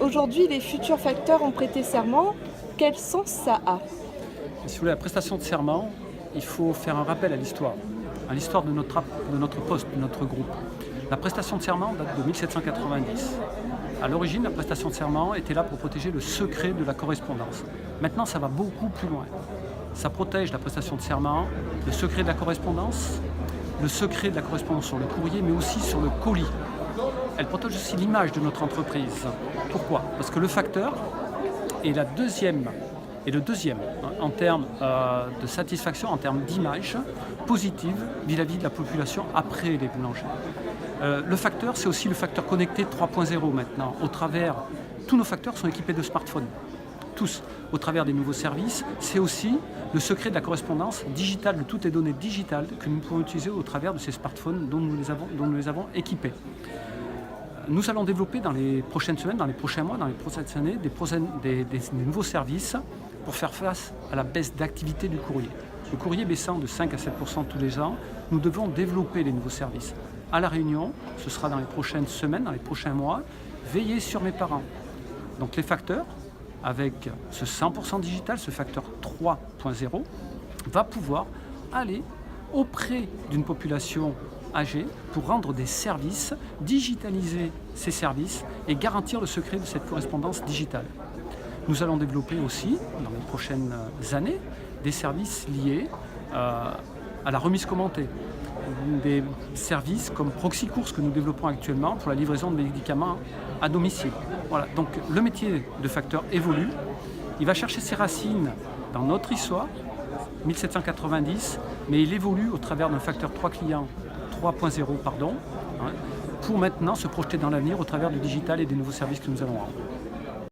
Aujourd'hui, les futurs facteurs ont prêté serment. Quel sens ça a? Si vous voulez, la prestation de serment, il faut faire un rappel à l'histoire de notre poste, de notre groupe. La prestation de serment date de 1790. À l'origine, la prestation de serment était là pour protéger le secret de la correspondance. Maintenant, ça va beaucoup plus loin. Ça protège la prestation de serment, le secret de la correspondance, le secret de la correspondance sur le courrier, mais aussi sur le colis. Elle protège aussi l'image de notre entreprise. Pourquoi? Parce que le facteur est le deuxième en termes de satisfaction, en termes d'image positive vis-à-vis de la population après les boulangers. Le facteur, c'est aussi le facteur connecté 3.0 maintenant. Tous nos facteurs sont équipés de smartphones. Tous, au travers des nouveaux services. C'est aussi le secret de la correspondance digitale, de toutes les données digitales que nous pouvons utiliser au travers de ces smartphones dont nous les avons équipés. Nous allons développer dans les prochaines semaines, dans les prochains mois, dans les prochaines années, des nouveaux services pour faire face à la baisse d'activité du courrier. Le courrier baissant de 5 à 7% tous les ans, nous devons développer les nouveaux services. À La Réunion, ce sera dans les prochaines semaines, dans les prochains mois, veiller sur mes parents. Donc les facteurs, avec ce 100% digital, ce facteur 3.0, va pouvoir aller auprès d'une population âgée pour rendre des services, digitaliser ces services et garantir le secret de cette correspondance digitale. Nous allons développer aussi, dans les prochaines années, des services liés à la remise commentée. Des services comme Proxycourse que nous développons actuellement pour la livraison de médicaments à domicile. Voilà, donc le métier de facteur évolue. Il va chercher ses racines dans notre histoire, 1790, mais il évolue au travers d'un facteur 3.0, pour maintenant se projeter dans l'avenir au travers du digital et des nouveaux services que nous allons rendre.